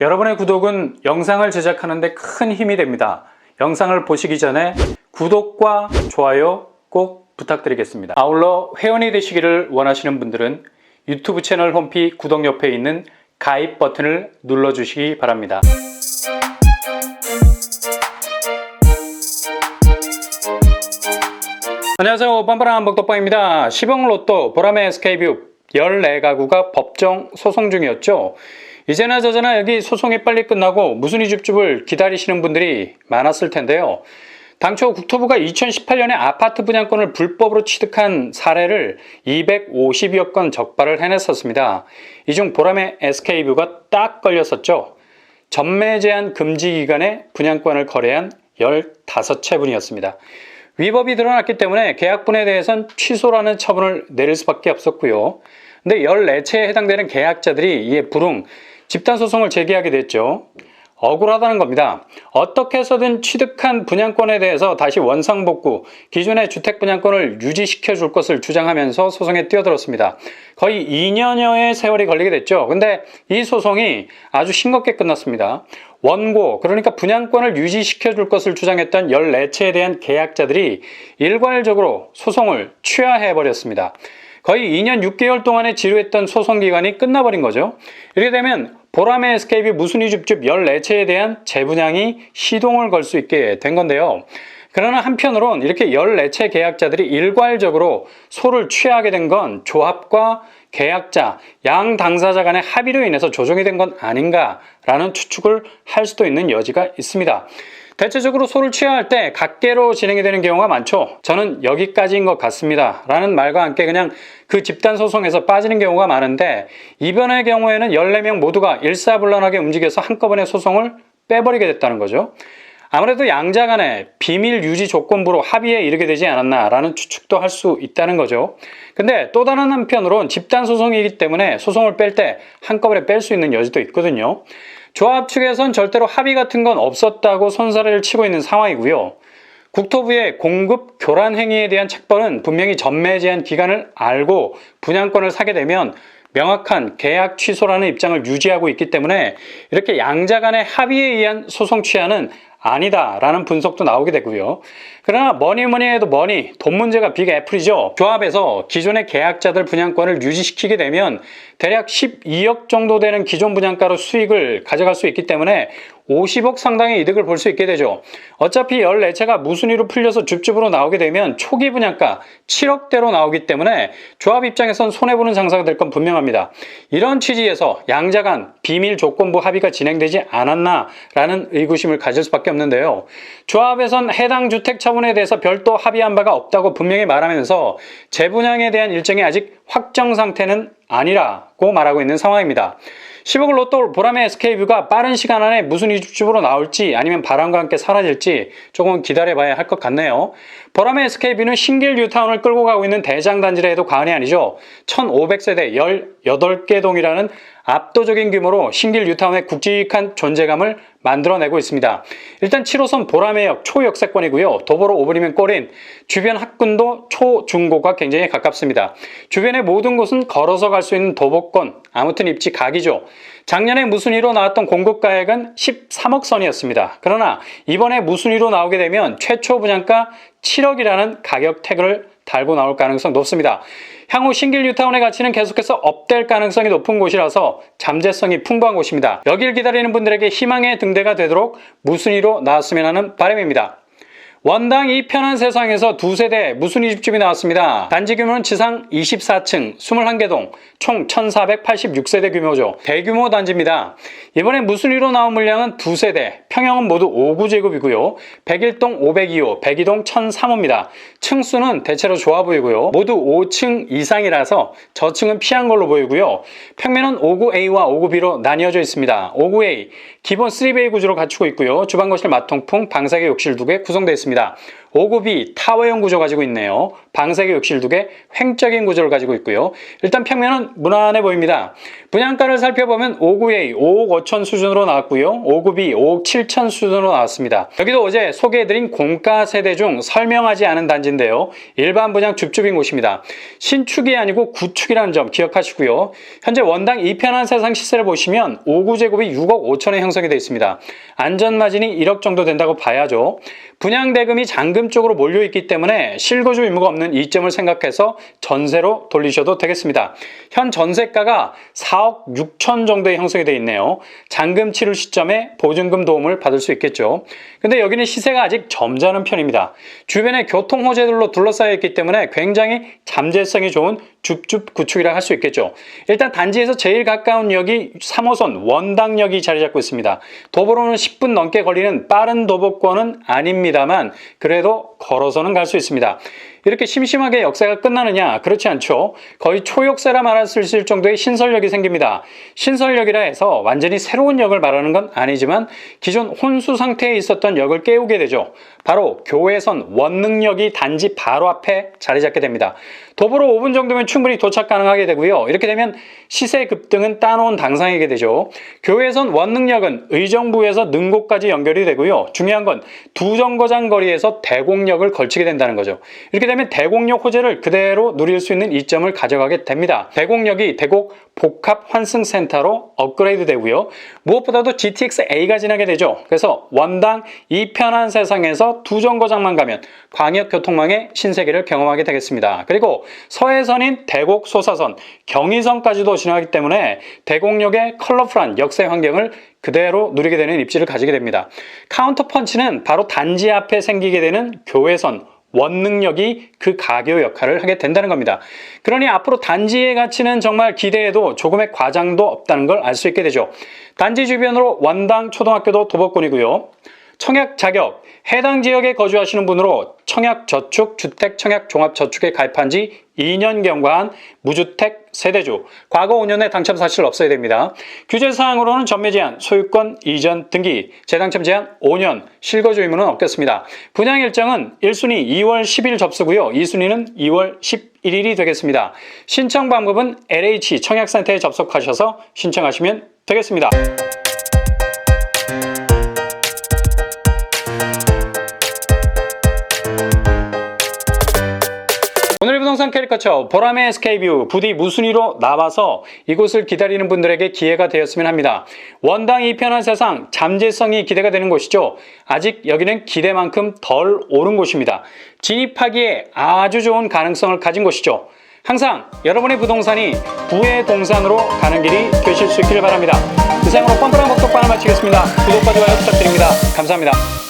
여러분의 구독은 영상을 제작하는 데 큰 힘이 됩니다. 영상을 보시기 전에 구독과 좋아요 꼭 부탁드리겠습니다. 아울러 회원이 되시기를 원하시는 분들은 유튜브 채널 홈피 구독 옆에 있는 가입 버튼을 눌러주시기 바랍니다. 안녕하세요. 뻔뻔한 한복덕방입니다. 시범로또 보라매 SK뷰 14가구가 법정 소송 중이었죠. 이제나 저제나 여기 소송이 빨리 끝나고 무순이 줍줍을 기다리시는 분들이 많았을 텐데요. 당초 국토부가 2018년에 아파트 분양권을 불법으로 취득한 사례를 250여 건 적발을 해냈었습니다. 이 중 보라매 SK뷰가 딱 걸렸었죠. 전매 제한 금지 기간에 분양권을 거래한 15채분이었습니다. 위법이 드러났기 때문에 계약분에 대해선 취소라는 처분을 내릴 수밖에 없었고요. 근데 14채에 해당되는 계약자들이 이에 불응 집단소송을 제기하게 됐죠. 억울하다는 겁니다. 어떻게 해서든 취득한 분양권에 대해서 다시 원상복구, 기존의 주택분양권을 유지시켜 줄 것을 주장하면서 소송에 뛰어들었습니다. 거의 2년여의 세월이 걸리게 됐죠. 근데 이 소송이 아주 싱겁게 끝났습니다. 원고, 그러니까 분양권을 유지시켜 줄 것을 주장했던 14채에 대한 계약자들이 일괄적으로 소송을 취하해버렸습니다. 거의 2년 6개월 동안에 지루했던 소송기간이 끝나버린 거죠. 이렇게 되면 보라매 SK뷰 무순이 줍줍 14채에 대한 재분양이 시동을 걸 수 있게 된 건데요. 그러나 한편으론 이렇게 14채 계약자들이 일괄적으로 소를 취하게 된 건 조합과 계약자, 양 당사자 간의 합의로 인해서 조정이 된 건 아닌가라는 추측을 할 수도 있는 여지가 있습니다. 대체적으로 소를 취하할 때 각계로 진행이 되는 경우가 많죠. 저는 여기까지인 것 같습니다 라는 말과 함께 그냥 그 집단 소송에서 빠지는 경우가 많은데, 이번의 경우에는 14명 모두가 일사불란하게 움직여서 한꺼번에 소송을 빼버리게 됐다는 거죠. 아무래도 양자 간에 비밀 유지 조건부로 합의에 이르게 되지 않았나라는 추측도 할 수 있다는 거죠. 근데 또 다른 한편으론 집단 소송이기 때문에 소송을 뺄 때 한꺼번에 뺄 수 있는 여지도 있거든요. 조합 측에선 절대로 합의 같은 건 없었다고 손사래를 치고 있는 상황이고요. 국토부의 공급 교란 행위에 대한 책벌은 분명히 전매 제한 기간을 알고 분양권을 사게 되면 명확한 계약 취소라는 입장을 유지하고 있기 때문에 이렇게 양자 간의 합의에 의한 소송 취하는 아니다라는 분석도 나오게 되고요. 그러나 뭐니 해도 돈 문제가 빅 애플이죠. 조합에서 기존의 계약자들 분양권을 유지시키게 되면 대략 12억 정도 되는 기존 분양가로 수익을 가져갈 수 있기 때문에 50억 상당의 이득을 볼 수 있게 되죠. 어차피 14채가 무순위로 풀려서 줍줍으로 나오게 되면 초기 분양가 7억대로 나오기 때문에 조합 입장에선 손해보는 장사가 될 건 분명합니다. 이런 취지에서 양자 간 비밀 조건부 합의가 진행되지 않았나라는 의구심을 가질 수밖에 없는데요. 조합에선 해당 주택 처분에 대해서 별도 합의한 바가 없다고 분명히 말하면서 재분양에 대한 일정이 아직 확정 상태는 아니라고 말하고 있는 상황입니다. 10억 로또 보라매 SK뷰가 빠른 시간 안에 무순이 줍줍으로 나올지 아니면 바람과 함께 사라질지 조금 기다려봐야 할 것 같네요. 보라매 SK뷰는 신길 뉴타운을 끌고 가고 있는 대장단지라 해도 과언이 아니죠. 1500세대 18개 동이라는 압도적인 규모로 신길 뉴타운의 굵직한 존재감을 만들어내고 있습니다. 일단 7호선 보라매역 초역세권이고요. 도보로 5분이면 꼴인 주변 학군도 초, 중고가 굉장히 가깝습니다. 주변의 모든 곳은 걸어서 갈 수 있는 도보권, 아무튼 입지 각이죠. 작년에 무순위로 나왔던 공급가액은 13억 선이었습니다. 그러나 이번에 무순위로 나오게 되면 최초 분양가 7억이라는 가격 태그를 달고 나올 가능성 높습니다. 향후 신길 뉴타운의 가치는 계속해서 업될 가능성이 높은 곳이라서 잠재성이 풍부한 곳입니다. 여길 기다리는 분들에게 희망의 등대가 되도록 무순위로 나왔으면 하는 바람입니다. 원당 이 편한 세상에서 2세대 무순이 줍줍이 나왔습니다. 단지 규모는 지상 24층 21개 동 총 1486세대 규모죠. 대규모 단지입니다. 이번에 무순위로 나온 물량은 2세대, 평형은 모두 5구제곱이고요. 101동 502호, 102동 1003호입니다. 층수는 대체로 좋아 보이고요. 모두 5층 이상이라서 저층은 피한 걸로 보이고요. 평면은 59A와 59B로 나뉘어져 있습니다. 59A, 기본 3베이 구조로 갖추고 있고요. 주방, 거실, 마통풍, 방사계 욕실 2개 구성되어 있습니다. 있습니다. 5급이 타워형 구조 가지고 있네요. 방세개 욕실 2개, 횡적인 구조를 가지고 있고요. 일단 평면은 무난해 보입니다. 분양가를 살펴보면 5구A 5억 5천 수준으로 나왔고요. 5급이 5억 7천 수준으로 나왔습니다. 여기도 어제 소개해드린 공가 세대 중 설명하지 않은 단지인데요. 일반 분양 줍줍인 곳입니다. 신축이 아니고 구축이라는 점 기억하시고요. 현재 원당 이편한 세상 시세를 보시면 5구 제곱이 6억 5천에 형성이 되어 있습니다. 안전마진이 1억 정도 된다고 봐야죠. 분양 대금이 잔금 쪽으로 몰려있기 때문에 실거주 의무가 없는 이점을 생각해서 전세로 돌리셔도 되겠습니다. 현 전세가가 4억 6천 정도에 형성이 되어 있네요. 잔금 치를 시점에 보증금 도움을 받을 수 있겠죠. 근데 여기는 시세가 아직 점잖은 편입니다. 주변에 교통 호재들로 둘러싸여 있기 때문에 굉장히 잠재성이 좋은 줍줍 구축이라 할 수 있겠죠. 일단 단지에서 제일 가까운 역이 3호선 원당역이 자리 잡고 있습니다. 도보로는 10분 넘게 걸리는 빠른 도보권은 아닙니다만 그래도 걸어서는 갈 수 있습니다. 이렇게 심심하게 역사가 끝나느냐? 그렇지 않죠. 거의 초역세라 말할 수 있을 정도의 신설역이 생깁니다. 신설역이라 해서 완전히 새로운 역을 말하는 건 아니지만 기존 혼수 상태에 있었던 역을 깨우게 되죠. 바로 교외선 원능역이 단지 바로 앞에 자리 잡게 됩니다. 도보로 5분 정도면 충분히 도착 가능하게 되고요. 이렇게 되면 시세 급등은 따놓은 당상이게 되죠. 교외선 원능역은 의정부에서 능곡까지 연결이 되고요. 중요한 건 두 정거장 거리에서 대곡역을 걸치게 된다는 거죠. 이렇게 되면 대곡역 호재를 그대로 누릴 수 있는 이점을 가져가게 됩니다. 대곡역이 대곡 복합 환승센터로 업그레이드 되고요. 무엇보다도 GTX-A가 지나게 되죠. 그래서 원당 이편한 세상에서 두 정거장만 가면 광역교통망의 신세계를 경험하게 되겠습니다. 그리고 서해선인 대곡 소사선, 경의선까지도 지나가기 때문에 대곡역의 컬러풀한 역세 환경을 그대로 누리게 되는 입지를 가지게 됩니다. 카운터펀치는 바로 단지 앞에 생기게 되는 교외선, 원능력이 그 가교 역할을 하게 된다는 겁니다. 그러니 앞으로 단지의 가치는 정말 기대해도 조금의 과장도 없다는 걸 알 수 있게 되죠. 단지 주변으로 원당 초등학교도 도보권이고요. 청약 자격, 해당 지역에 거주하시는 분으로 청약저축, 주택청약종합저축에 가입한 지 2년 경과한 무주택 세대주, 과거 5년의 당첨 사실 없어야 됩니다. 규제사항으로는 전매 제한, 소유권 이전 등기, 재당첨 제한 5년, 실거주 의무는 없겠습니다. 분양 일정은 1순위 2월 10일 접수고요. 2순위는 2월 11일이 되겠습니다. 신청 방법은 LH 청약센터에 접속하셔서 신청하시면 되겠습니다. 오늘 부동산 캐리커처 보람의 SK뷰 부디 무순위로 나와서 이곳을 기다리는 분들에게 기회가 되었으면 합니다. 원당 이편한 세상 잠재성이 기대가 되는 곳이죠. 아직 여기는 기대만큼 덜 오른 곳입니다. 진입하기에 아주 좋은 가능성을 가진 곳이죠. 항상 여러분의 부동산이 부의 동산으로 가는 길이 되실 수 있기를 바랍니다. 이상으로 뻔뻔한 목독반을 마치겠습니다. 구독과 좋아요 부탁드립니다. 감사합니다.